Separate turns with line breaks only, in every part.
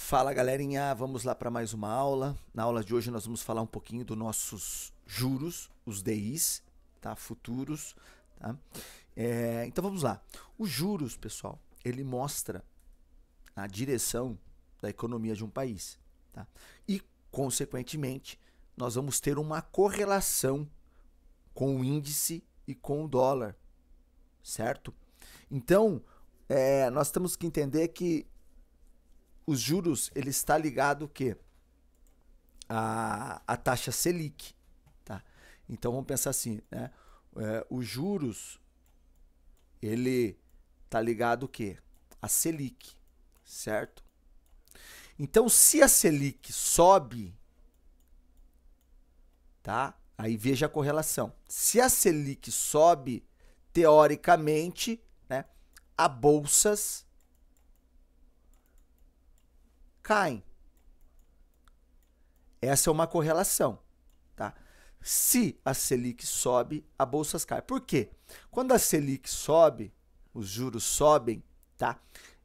Fala galerinha, vamos lá para mais uma aula. Na aula de hoje nós vamos falar um pouquinho dos nossos juros, os DIs, tá? Futuros, tá? Então vamos lá. Os juros, pessoal, ele mostra a direção da economia de um país, tá? E, consequentemente, nós vamos ter uma correlação com o índice e com o dólar, certo? Então, nós temos que entender que os juros, ele está ligado o quê? A taxa Selic, tá? Então vamos pensar assim, né? Os juros, ele está ligado o quê? A Selic, certo? Então se a Selic sobe, tá? Aí veja a correlação. Se a Selic sobe, teoricamente, né, a bolsas caem. Essa é uma correlação, tá? Se a Selic sobe, a bolsas caem. Por quê? Quando a Selic sobe, os juros sobem, tá?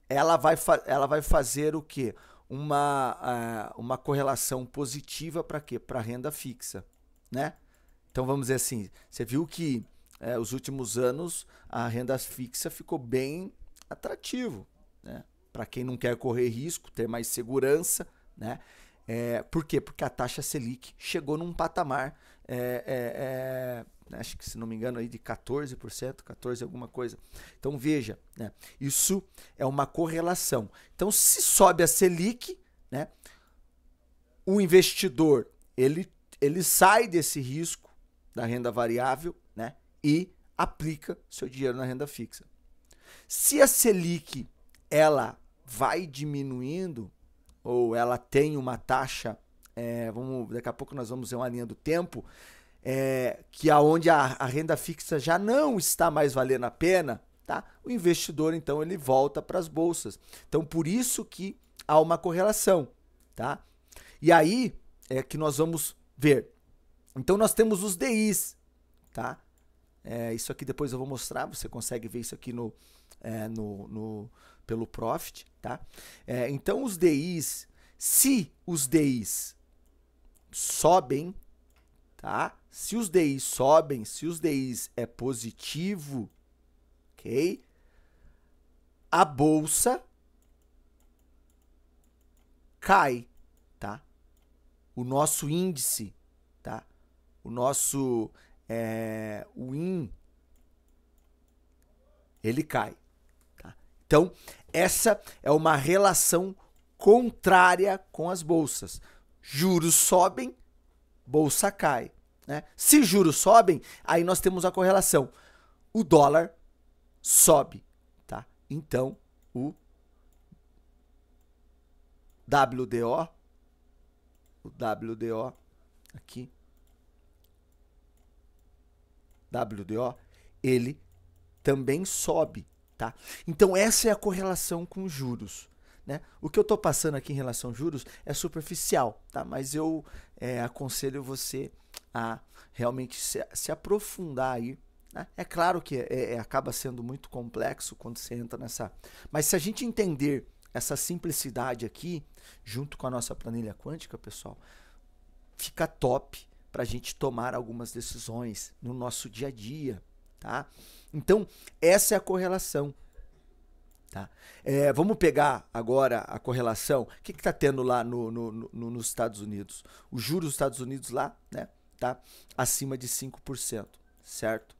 Ela vai fazer o quê? Uma correlação positiva para quê? Para renda fixa, né? Então vamos dizer assim, você viu que os últimos anos a renda fixa ficou bem atrativo, né? Para quem não quer correr risco, ter mais segurança, né? Por quê? Porque a taxa Selic chegou num patamar, acho que se não me engano, aí de 14%, 14 alguma coisa. Então veja, né? Isso é uma correlação. Então se sobe a Selic, né? O investidor ele sai desse risco da renda variável, né? E aplica seu dinheiro na renda fixa. Se a Selic ela vai diminuindo, ou ela tem uma taxa, daqui a pouco nós vamos ver uma linha do tempo, que aonde a renda fixa já não está mais valendo a pena, tá? O investidor, então, ele volta para as bolsas. Então, por isso que há uma correlação, tá? E aí é que nós vamos ver. Então, nós temos os DIs, tá? Isso aqui depois eu vou mostrar, você consegue ver isso aqui pelo Profit, tá? Então os DIs, se os DIs sobem, tá? Se os DIs sobem, se os DIs é positivo, ok? A bolsa cai, tá? O nosso índice, tá? O nosso o IN, ele cai. Tá? Então, essa é uma relação contrária com as bolsas. Juros sobem, bolsa cai. Né? Se juros sobem, aí nós temos a correlação. O dólar sobe. Tá? Então, o WDO aqui, WDO, ele também sobe, tá? Então essa é a correlação com juros, né? O que eu tô passando aqui em relação a juros é superficial, tá? Mas eu aconselho você a realmente se aprofundar aí, né? É claro que acaba sendo muito complexo quando você entra nessa... Mas se a gente entender essa simplicidade aqui, junto com a nossa planilha quântica, pessoal, fica top para a gente tomar algumas decisões no nosso dia a dia, tá? Então, essa é a correlação, tá? Vamos pegar agora a correlação. O que está tendo lá nos Estados Unidos? O juros dos Estados Unidos lá, né, tá acima de 5%, certo?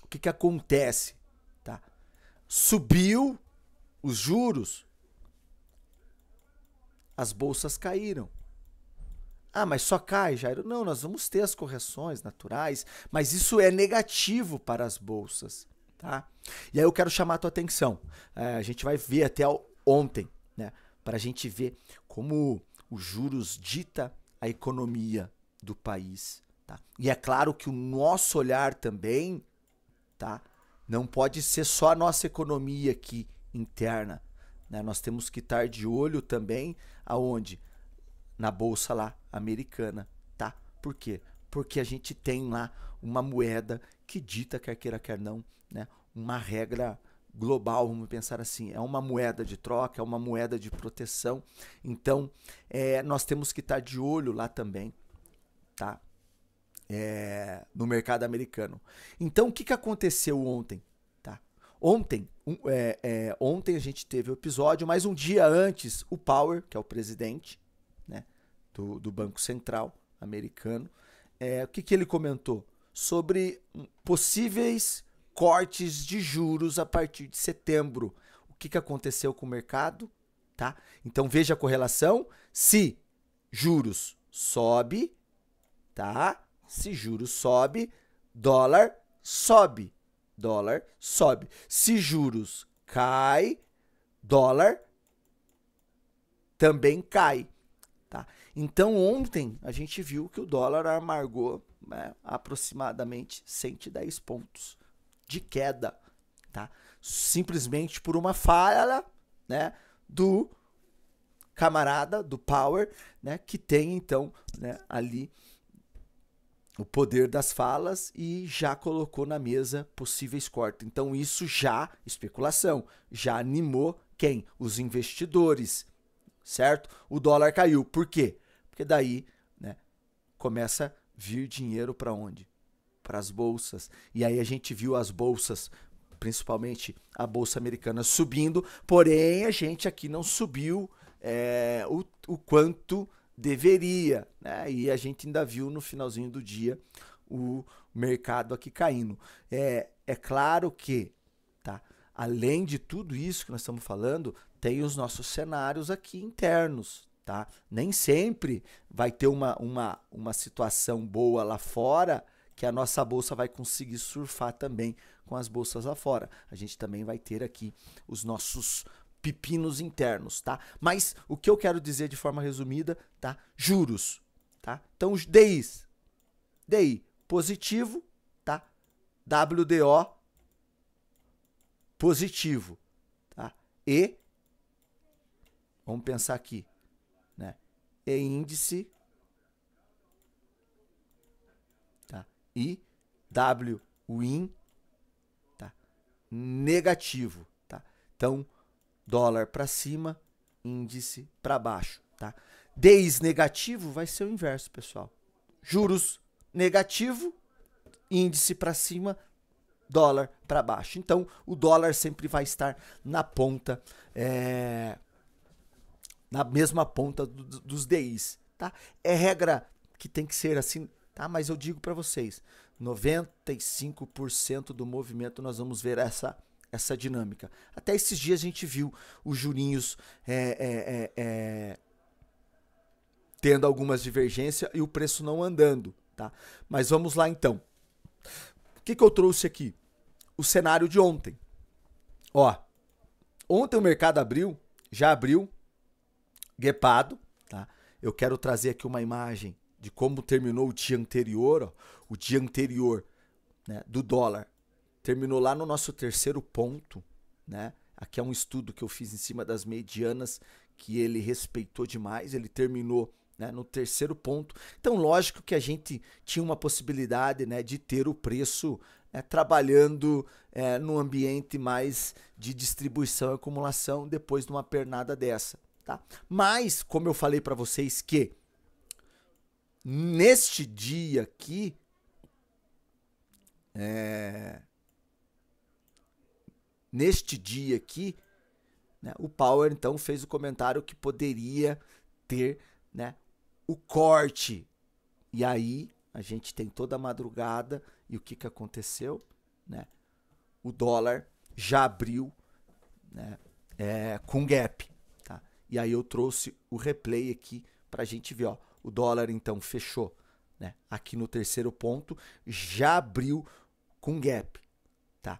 O que acontece? Tá? Subiu os juros, as bolsas caíram. Ah, mas só cai, Jairo? Não, nós vamos ter as correções naturais, mas isso é negativo para as bolsas, tá? E aí eu quero chamar a tua atenção. A gente vai ver até ontem, né? Para a gente ver como os juros dita a economia do país, tá? E é claro que o nosso olhar também, tá? Não pode ser só a nossa economia aqui interna, né? Nós temos que estar de olho também aonde? Na bolsa lá americana, tá? Por quê? Porque a gente tem lá uma moeda que dita, quer queira, quer não, né? Uma regra global, vamos pensar assim, é uma moeda de troca, é uma moeda de proteção. Então, nós temos que estar de olho lá também, tá? No mercado americano. Então, o que aconteceu ontem? Tá? Ontem a gente teve o episódio, mas um dia antes, o Powell, que é o presidente, né, do Banco Central americano, o que ele comentou? Sobre possíveis cortes de juros a partir de setembro. O que aconteceu com o mercado? Tá? Então veja a correlação. Se juros sobe, tá? Se juros sobe, dólar sobe. Dólar sobe. Se juros cai, dólar também cai. Tá? Então ontem a gente viu que o dólar amargou, né, aproximadamente 110 pontos de queda, tá? Simplesmente por uma falha, né, do camarada, do Powell, né, que tem então, né, ali o poder das falas e já colocou na mesa possíveis cortes. Então isso já, especulação, já animou quem? Os investidores, certo? O dólar caiu. Por quê? Porque daí, né, começa a vir dinheiro para onde? Para as bolsas. E aí a gente viu as bolsas, principalmente a bolsa americana, subindo, porém a gente aqui não subiu o quanto deveria, né? E a gente ainda viu no finalzinho do dia o mercado aqui caindo. É claro que, tá? Além de tudo isso que nós estamos falando, tem os nossos cenários aqui internos, tá? Nem sempre vai ter uma situação boa lá fora que a nossa bolsa vai conseguir surfar também com as bolsas lá fora. A gente também vai ter aqui os nossos pepinos internos, tá? Mas o que eu quero dizer de forma resumida, tá? Juros, tá? Então, DI positivo, tá? WDO positivo, tá? E vamos pensar aqui, né? E índice, tá? E WIN, tá? Negativo, tá? Então, dólar para cima, índice para baixo, tá? DIs negativo vai ser o inverso, pessoal. Juros negativo, índice para cima, dólar para baixo. Então, o dólar sempre vai estar na ponta, na mesma ponta dos DIs, tá? É regra que tem que ser assim, tá? Mas eu digo para vocês, 95% do movimento nós vamos ver essa dinâmica. Até esses dias a gente viu os jurinhos tendo algumas divergências e o preço não andando, tá? Mas vamos lá então. O que eu trouxe aqui? O cenário de ontem. Ó, ontem o mercado já abriu guepado, tá? Eu quero trazer aqui uma imagem de como terminou o dia anterior, ó. O dia anterior, né, do dólar terminou lá no nosso terceiro ponto, né? Aqui é um estudo que eu fiz em cima das medianas que ele respeitou demais, ele terminou, né, no terceiro ponto. Então, lógico que a gente tinha uma possibilidade, né, de ter o preço trabalhando num ambiente mais de distribuição e acumulação depois de uma pernada dessa, tá? Mas, como eu falei para vocês que neste dia aqui, né, o Powell então fez o comentário que poderia ter, né, o corte. E aí a gente tem toda a madrugada e o que aconteceu, né? O dólar já abriu, né, com gap, tá? E aí eu trouxe o replay aqui pra gente ver, ó. O dólar então fechou, né, aqui no terceiro ponto, já abriu com gap, tá?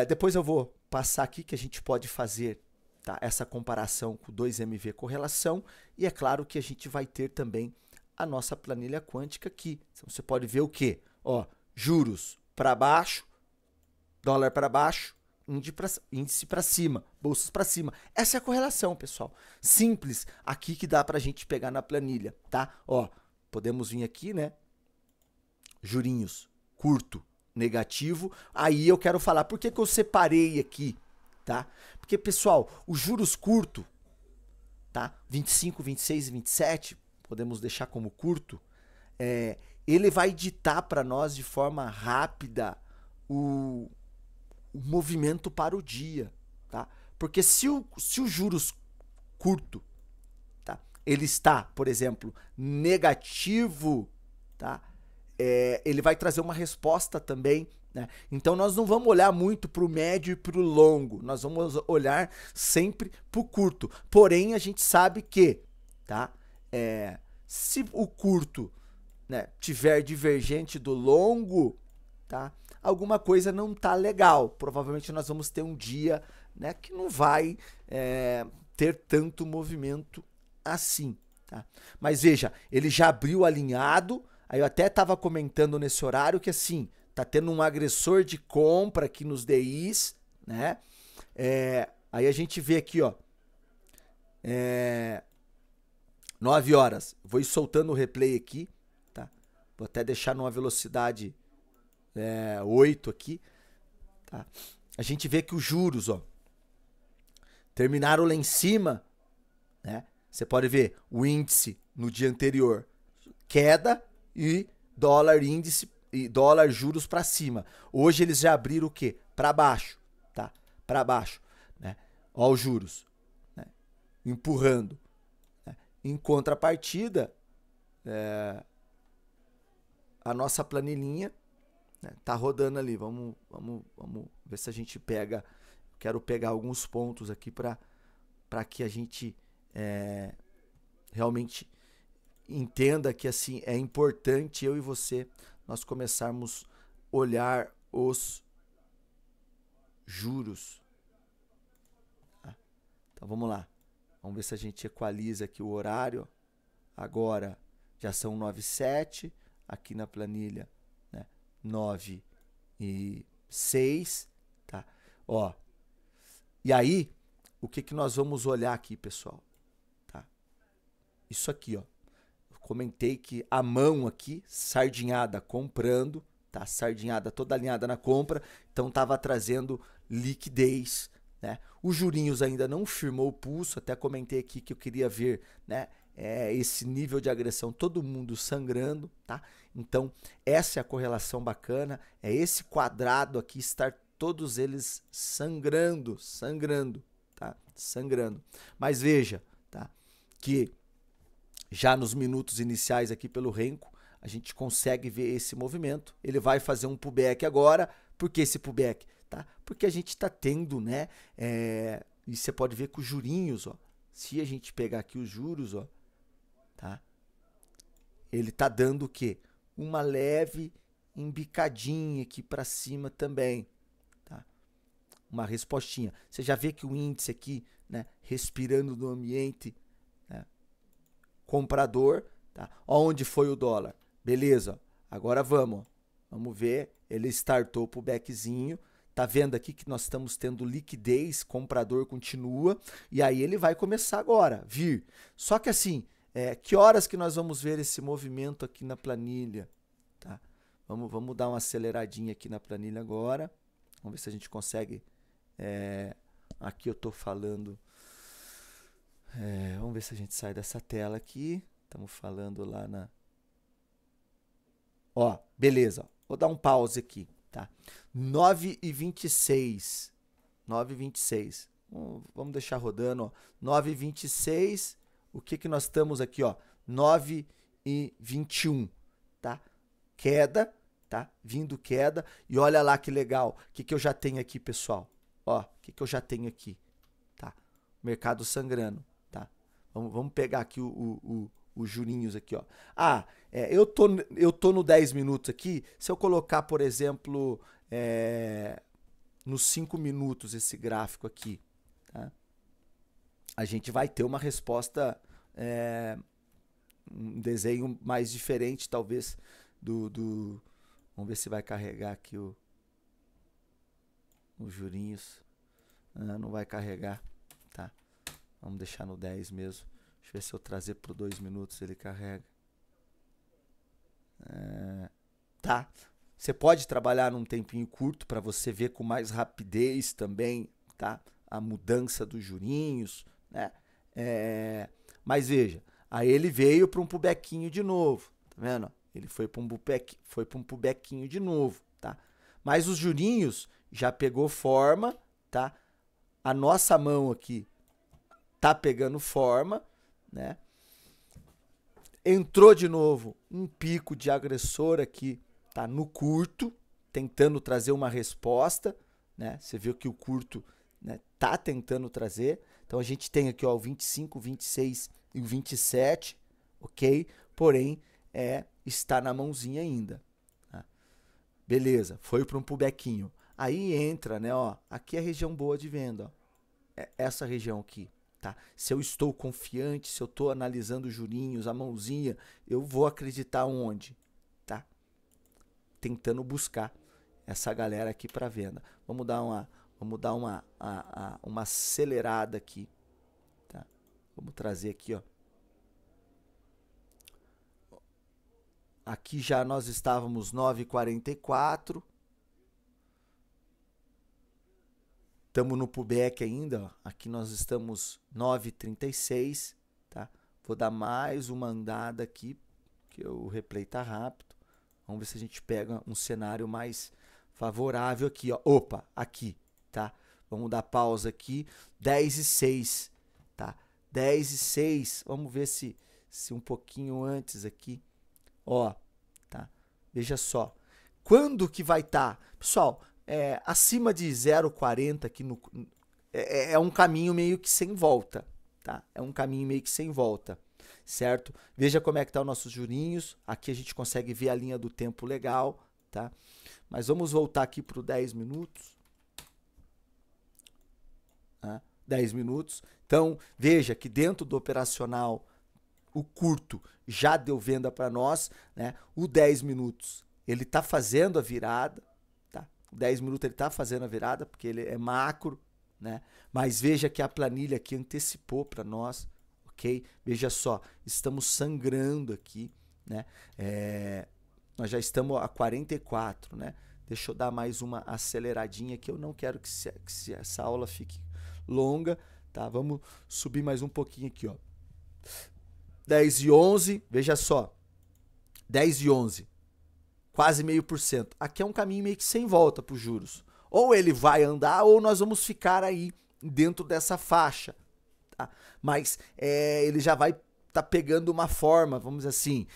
Depois eu vou passar aqui que a gente pode fazer, tá, essa comparação com 2MV correlação e é claro que a gente vai ter também a nossa planilha quântica aqui. Então, você pode ver o quê? Ó, juros para baixo, dólar para baixo, índice para cima, bolsas para cima. Essa é a correlação, pessoal. Simples, aqui que dá para a gente pegar na planilha, tá? Ó, podemos vir aqui, né? Jurinhos curto, negativo. Aí eu quero falar, por que que eu separei aqui, tá? Porque, pessoal, os juros curto, tá? 25, 26 e 27, podemos deixar como curto, ele vai ditar para nós de forma rápida o movimento para o dia, tá? Porque se o juros curto, tá? Ele está, por exemplo, negativo, tá? Ele vai trazer uma resposta também, né? Então nós não vamos olhar muito para o médio e para o longo, nós vamos olhar sempre para o curto. Porém, a gente sabe que, tá? Se o curto, né, tiver divergente do longo, tá? Alguma coisa não tá legal. Provavelmente nós vamos ter um dia, né, que não vai ter tanto movimento assim, tá? Mas veja, ele já abriu alinhado. Aí eu até estava comentando nesse horário que assim, tá tendo um agressor de compra aqui nos DIs, né? Aí a gente vê aqui, ó, 9 horas. Vou ir soltando o replay aqui, tá? Vou até deixar numa velocidade 8 aqui, tá? A gente vê que os juros, ó, terminaram lá em cima, né? Você pode ver o índice no dia anterior, queda, e dólar índice e dólar juros para cima. Hoje eles já abriram o quê? Para baixo, tá? Para baixo, né? Ó os juros, né? Empurrando, né? Em contrapartida, a nossa planilhinha, né, tá rodando ali. Vamos ver se a gente pega. Quero pegar alguns pontos aqui para que a gente realmente entenda que assim é importante eu e você nós começarmos a olhar os juros. Então vamos lá. Vamos ver se a gente equaliza aqui o horário. Agora já são 9h07, aqui na planilha, né, 9h06, tá? Ó. E aí, o que nós vamos olhar aqui, pessoal? Tá? Isso aqui, ó. Comentei que a mão aqui, sardinhada comprando, tá? Sardinhada toda alinhada na compra, então tava trazendo liquidez, né? Os jurinhos ainda não firmou o pulso, até comentei aqui que eu queria ver, né, esse nível de agressão, todo mundo sangrando, tá? Então, essa é a correlação bacana, é esse quadrado aqui estar todos eles sangrando, tá? Sangrando. Mas veja, tá? Que já nos minutos iniciais aqui pelo Renko, a gente consegue ver esse movimento. Ele vai fazer um pullback agora. Por que esse pullback? Tá? Porque a gente está tendo, né? E você pode ver que os jurinhos, ó, se a gente pegar aqui os juros, ó, tá? Ele tá dando o quê? Uma leve embicadinha aqui para cima também, tá? Uma respostinha. Você já vê que o índice aqui, né, respirando no ambiente, né, comprador, tá? Onde foi o dólar? Beleza, agora vamos ver, ele startou pro backzinho, tá vendo aqui que nós estamos tendo liquidez, comprador continua, e aí ele vai começar agora, vir. Só que assim, que horas que nós vamos ver esse movimento aqui na planilha, tá? Vamos dar uma aceleradinha aqui na planilha agora, vamos ver se a gente consegue, aqui eu tô falando, vamos ver se a gente sai dessa tela aqui. Estamos falando lá na... Ó, beleza. Vou dar um pause aqui, tá? 9h26. 9h26. Vamos deixar rodando, ó. 9h26. O que nós estamos aqui, ó? 9h21, tá? Queda, tá? Vindo queda. E olha lá que legal. O que eu já tenho aqui, pessoal? Ó, o que eu já tenho aqui? Tá? Mercado sangrando. Vamos pegar aqui os jurinhos aqui, ó. Eu tô no 10 minutos aqui. Se eu colocar, por exemplo, nos 5 minutos esse gráfico aqui, tá? A gente vai ter uma resposta, um desenho mais diferente, talvez, do... Vamos ver se vai carregar aqui os jurinhos. Não vai carregar, tá? Vamos deixar no 10 mesmo. Deixa eu ver se eu trazer por 2 minutos ele carrega. Tá. Você pode trabalhar num tempinho curto para você ver com mais rapidez também, tá? A mudança dos jurinhos, né? Mas veja, aí ele veio para um pubequinho de novo, tá vendo? Ele foi para um pubequinho de novo, tá? Mas os jurinhos já pegou forma, tá? A nossa mão aqui tá pegando forma, né? Entrou de novo um pico de agressor aqui, tá? No curto, tentando trazer uma resposta, né? Você viu que o curto, né, tá tentando trazer. Então a gente tem aqui, ó, o 25, o 26 e o 27, ok? Porém, está na mãozinha ainda. Tá? Beleza, foi para um pubequinho. Aí entra, né, ó, aqui é a região boa de venda, ó. Essa região aqui, tá? Se eu estou confiante, se eu estou analisando os jurinhos, a mãozinha, eu vou acreditar onde, tá? Tentando buscar essa galera aqui para venda. Vamos dar uma acelerada aqui, tá? Vamos trazer aqui, ó. Aqui já nós estávamos 9,44. Estamos no pullback ainda, ó. Aqui nós estamos 9,36, tá? Vou dar mais uma andada aqui, que o replay tá rápido. Vamos ver se a gente pega um cenário mais favorável aqui, ó. Opa, aqui, tá? Vamos dar pausa aqui, 10,06, tá? 10,06, vamos ver se um pouquinho antes aqui, ó, tá? Veja só, quando que vai estar? Pessoal, acima de 0,40 aqui é um caminho meio que sem volta, tá? É um caminho meio que sem volta, certo? Veja como é que tá os nossos jurinhos. Aqui a gente consegue ver a linha do tempo legal, tá? Mas vamos voltar aqui para o 10 minutos. 10 minutos. Então, veja que dentro do operacional, o curto já deu venda para nós, né? O 10 minutos, ele tá fazendo a virada, 10 minutos ele está fazendo a virada, porque ele é macro, né? Mas veja que a planilha aqui antecipou para nós, ok? Veja só, estamos sangrando aqui, né? Nós já estamos a 44, né? Deixa eu dar mais uma aceleradinha aqui, eu não quero que essa aula fique longa, tá? Vamos subir mais um pouquinho aqui, ó. 10,11, veja só, 10,11. Quase 0,5%. Aqui é um caminho meio que sem volta para os juros. Ou ele vai andar ou nós vamos ficar aí dentro dessa faixa. Tá? Mas ele já vai tá pegando uma forma, vamos dizer assim,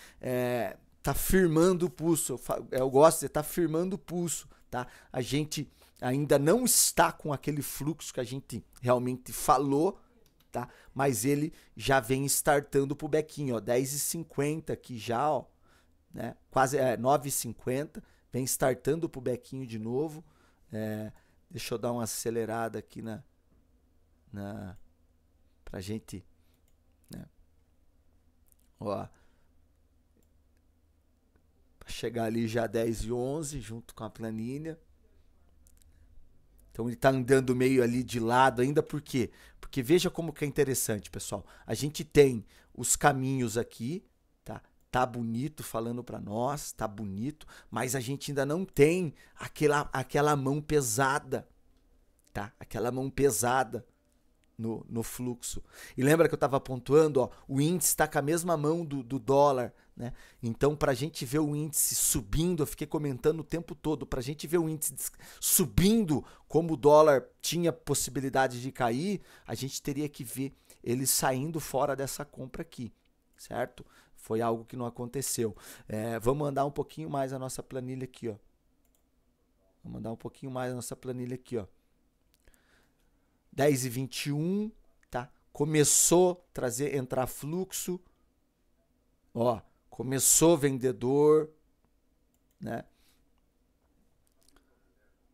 tá firmando o pulso. Eu gosto de estar firmando o pulso. Tá? A gente ainda não está com aquele fluxo que a gente realmente falou, tá? Mas ele já vem startando pro bequinho, ó, 10,50 aqui já, ó. Né? Quase 9,50, vem startando pro bequinho de novo. Deixa eu dar uma acelerada aqui pra gente, né? Ó, pra chegar ali já 10,11 junto com a planilha. Então ele tá andando meio ali de lado ainda, por quê? Porque veja como que é interessante, pessoal. A gente tem os caminhos aqui, tá bonito falando para nós, tá bonito, mas a gente ainda não tem aquela mão pesada, tá? Aquela mão pesada no fluxo. E lembra que eu estava pontuando, ó, o índice está com a mesma mão do dólar, né? Então, para a gente ver o índice subindo, eu fiquei comentando o tempo todo, para a gente ver o índice subindo como o dólar tinha possibilidade de cair, a gente teria que ver ele saindo fora dessa compra aqui, certo? Foi algo que não aconteceu. Vamos andar um pouquinho mais a nossa planilha aqui, ó. Vamos andar um pouquinho mais a nossa planilha aqui, ó. 10,21, tá? Começou a entrar fluxo. Ó, começou vendedor, né?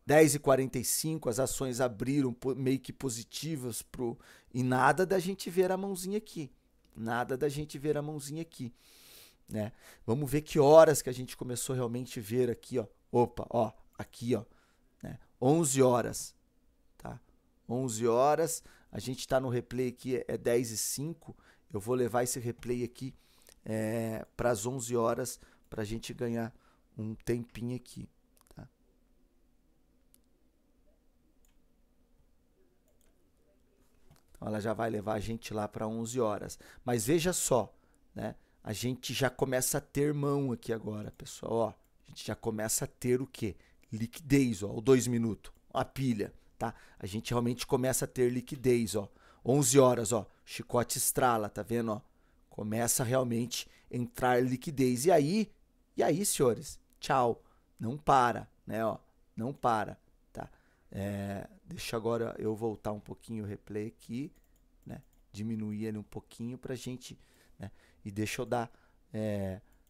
10,45, as ações abriram meio que positivas e nada da gente ver a mãozinha aqui. Nada da gente ver a mãozinha aqui, né? Vamos ver que horas que a gente começou realmente a ver aqui, ó. Opa, ó, aqui, ó, né? 11 horas, tá? 11 horas, a gente está no replay aqui, 10:05. Eu vou levar esse replay aqui para as 11 horas para a gente ganhar um tempinho aqui, Então ela já vai levar a gente lá para 11 horas. Mas veja só, né? A gente já começa a ter mão aqui agora, pessoal. Ó, a gente já começa a ter o quê? Liquidez, ó, o 2 minutos, a pilha, tá? A gente realmente começa a ter liquidez, ó. 11 horas, ó, chicote estrala, tá vendo, ó? Começa a realmente entrar liquidez. E aí, senhores, tchau. Não para, né, ó. Não para, tá? Deixa agora eu voltar um pouquinho o replay aqui, né? Diminuir ele um pouquinho pra gente, né? E deixa eu dar...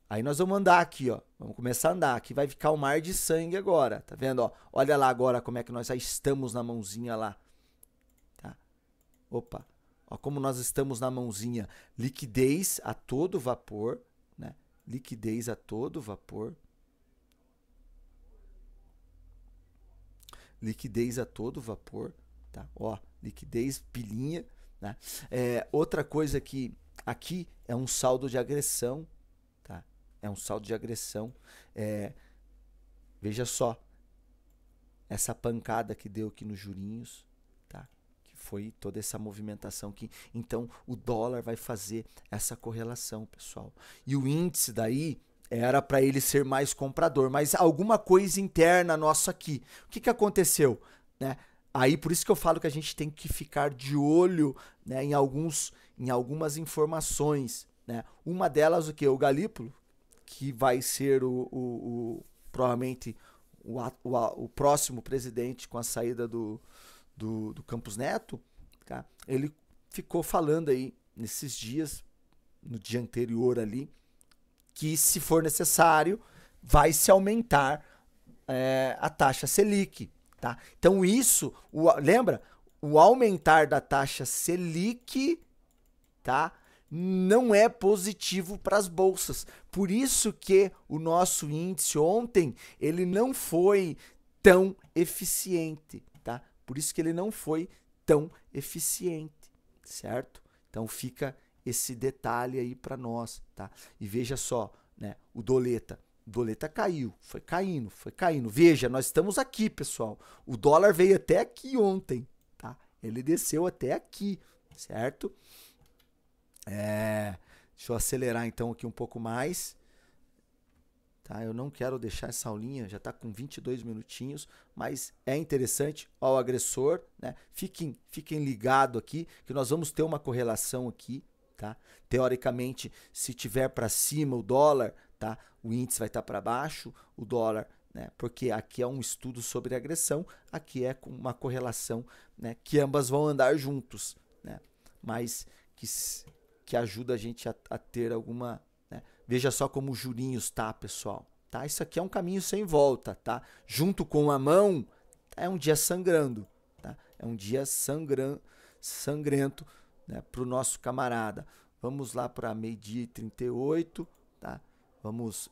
Aí nós vamos andar aqui, ó. Vamos começar a andar. Aqui vai ficar o mar de sangue agora, tá vendo, ó? Olha lá agora como é que nós já estamos na mãozinha lá, tá? Opa, ó como nós estamos na mãozinha. Liquidez a todo vapor, né? Liquidez a todo vapor. Liquidez a todo vapor, tá? Ó, liquidez, pilinha, né? Outra coisa que aqui é um saldo de agressão, tá? É um saldo de agressão. Veja só essa pancada que deu aqui nos jurinhos, tá? Que foi toda essa movimentação aqui. Então, o dólar vai fazer essa correlação, pessoal. E o índice daí era para ele ser mais comprador, mas alguma coisa interna nossa aqui. O que aconteceu, né? Aí por isso que eu falo que a gente tem que ficar de olho, né, em algumas informações, né? Uma delas o que? O Galípolo, que vai ser provavelmente o próximo presidente com a saída do Campos Neto, tá? Ele ficou falando aí nesses dias, no dia anterior ali, que se for necessário, vai se aumentar a taxa Selic, tá? Então isso, lembra? O aumentar da taxa Selic, tá? Não é positivo para as bolsas. Por isso que o nosso índice ontem, ele não foi tão eficiente, tá? Por isso que ele não foi tão eficiente, certo? Então fica esse detalhe aí para nós, tá? E veja só, né? O doleta caiu, foi caindo. Veja, nós estamos aqui, pessoal. O dólar veio até aqui ontem, tá? Ele desceu até aqui, certo? Deixa eu acelerar então aqui um pouco mais, tá? Eu não quero deixar essa aulinha, já está com 22 minutinhos, mas é interessante. Ó, o agressor, né? Fiquem ligados aqui, que nós vamos ter uma correlação aqui, tá? Teoricamente, se tiver para cima o dólar, tá? O índice vai estar para baixo, o dólar, né? Porque aqui é um estudo sobre agressão, aqui é com uma correlação, né? Que ambas vão andar juntos, né? Mas que ajuda a gente a ter alguma, né? Veja só como os jurinhos tá, pessoal, tá? Isso aqui é um caminho sem volta, tá? Junto com a mão, é um dia sangrando, tá? É um dia sangrento, né, para o nosso camarada. Vamos lá para meio-dia e 38, tá? Vamos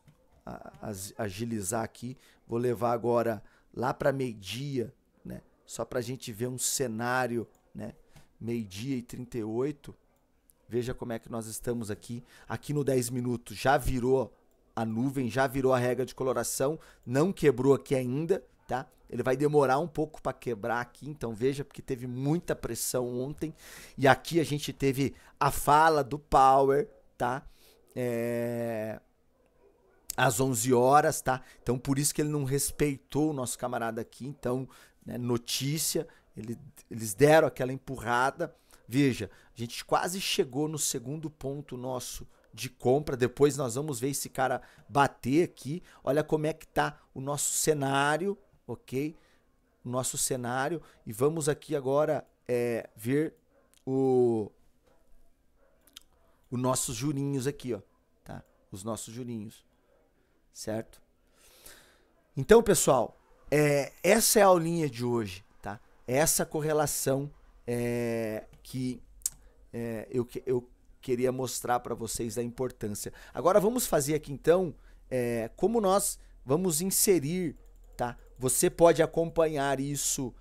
agilizar aqui. Vou levar agora lá para meio-dia, né? Só para a gente ver um cenário, né? Meio-dia e 38. Veja como é que nós estamos aqui. Aqui no 10 minutos já virou a nuvem, já virou a regra de coloração. Não quebrou aqui ainda, tá? Ele vai demorar um pouco para quebrar aqui, então veja, porque teve muita pressão ontem. E aqui a gente teve a fala do Power, tá? Às 11 horas, tá? Então por isso que ele não respeitou o nosso camarada aqui. Então, né, notícia, eles deram aquela empurrada. Veja, a gente quase chegou no segundo ponto nosso de compra. Depois nós vamos ver esse cara bater aqui. Olha como é que tá o nosso cenário, ok? O nosso cenário. E vamos aqui agora ver os nossos jurinhos aqui, ó, tá? Os nossos jurinhos, certo? Então, pessoal, essa é a aulinha de hoje, tá? Essa correlação que eu queria mostrar para vocês da importância. Agora vamos fazer aqui então como nós vamos inserir, tá? Você pode acompanhar isso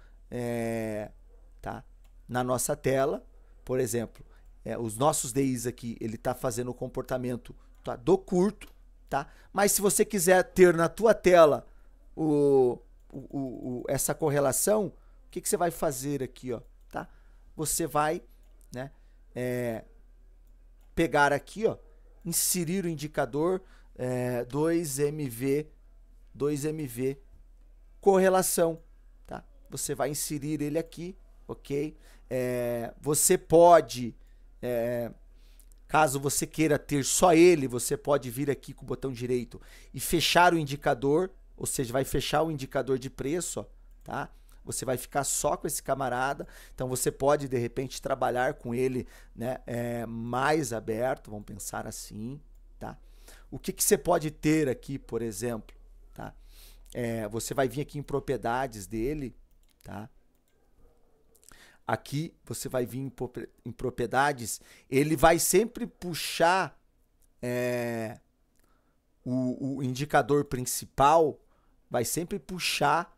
tá? Na nossa tela, por exemplo, os nossos DIs aqui, ele tá fazendo o comportamento, tá, do curto, tá? Mas se você quiser ter na tua tela essa correlação, o que você vai fazer aqui, ó, tá? Você vai né, pegar aqui, ó, inserir o indicador 2MV correlação, tá? Você vai inserir ele aqui, ok? Você pode, caso você queira ter só ele, você pode vir aqui com o botão direito e fechar o indicador, ou seja, vai fechar o indicador de preço, ó, tá? Você vai ficar só com esse camarada, então você pode de repente trabalhar com ele, né, mais aberto, vamos pensar assim, tá? O que você pode ter aqui, por exemplo, tá? Você vai vir aqui em propriedades dele, tá? Aqui você vai vir em propriedades, ele vai sempre puxar o indicador principal, vai sempre puxar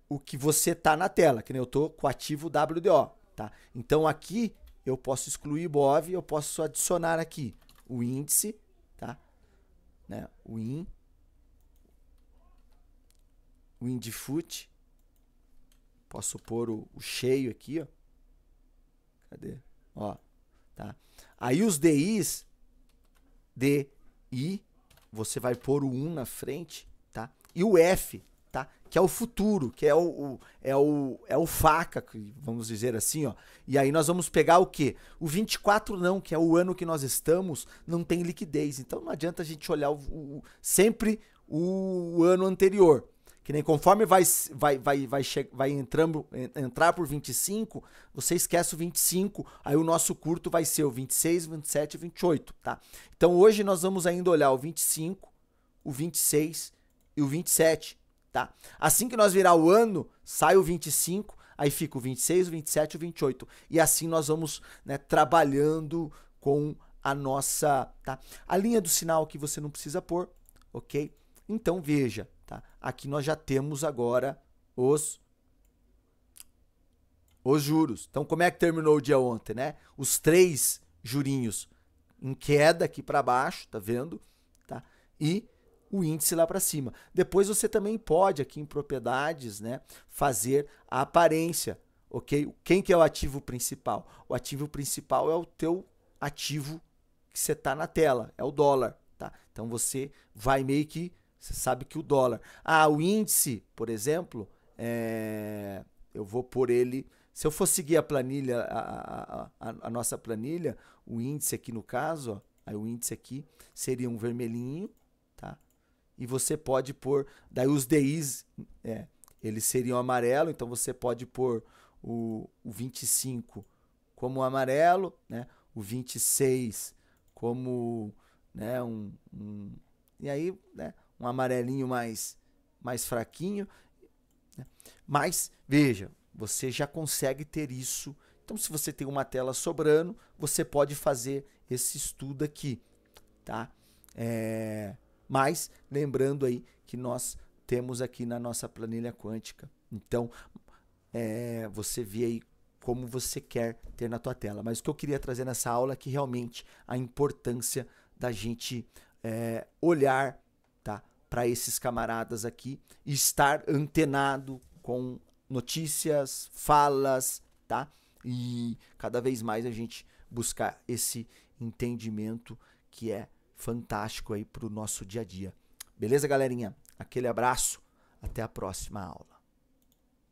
o que você tá na tela, que nem eu tô com o ativo WDO, tá? Então aqui eu posso excluir BOV, eu posso adicionar aqui o índice, tá? Né? O INDFUT, posso pôr o cheio aqui, ó. Cadê? Ó, tá? Aí os DIs, DI, você vai pôr o 1 na frente, tá? E o F, tá? Que é o futuro, que é o faca, vamos dizer assim, ó. E aí nós vamos pegar o quê? O 24 não, que é o ano que nós estamos, não tem liquidez. Então não adianta a gente olhar sempre o ano anterior. Que nem conforme vai entrar por 25, você esquece o 25, aí o nosso curto vai ser o 26, 27 e 28, tá? Então hoje nós vamos ainda olhar o 25, o 26 e o 27, tá? Assim que nós virar o ano, sai o 25, aí fica o 26, o 27 e o 28. E assim nós vamos, né, trabalhando com a nossa, tá? A linha do sinal que você não precisa pôr, ok? Então veja, tá? Aqui nós já temos agora os juros. Então como é que terminou o dia ontem, né? Os 3 jurinhos em queda aqui para baixo, tá vendo? Tá? E o índice lá para cima. Depois você também pode aqui em propriedades, né, fazer a aparência, ok? Quem que é o ativo principal? O ativo principal é o teu ativo que você tá na tela, é o dólar, tá? Então você vai meio que, você sabe que o dólar. O índice, por exemplo, eu vou pôr ele, se eu for seguir a planilha, a nossa planilha, o índice aqui no caso, ó, aí o índice aqui seria um vermelhinho, tá? E você pode pôr, daí os DIs, eles seriam amarelo, então você pode pôr o 25 como amarelo, né? O 26 como, né, e aí, né, um amarelinho mais fraquinho, né? Mas veja, você já consegue ter isso. Então se você tem uma tela sobrando, você pode fazer esse estudo aqui, tá? Mas lembrando aí que nós temos aqui na nossa planilha quântica. Então você vê aí como você quer ter na tua tela. Mas o que eu queria trazer nessa aula é que realmente a importância da gente olhar, tá, para esses camaradas aqui e estar antenado com notícias, falas, tá? E cada vez mais a gente buscar esse entendimento que é fantástico aí para o nosso dia a dia. Beleza, galerinha? Aquele abraço, até a próxima aula.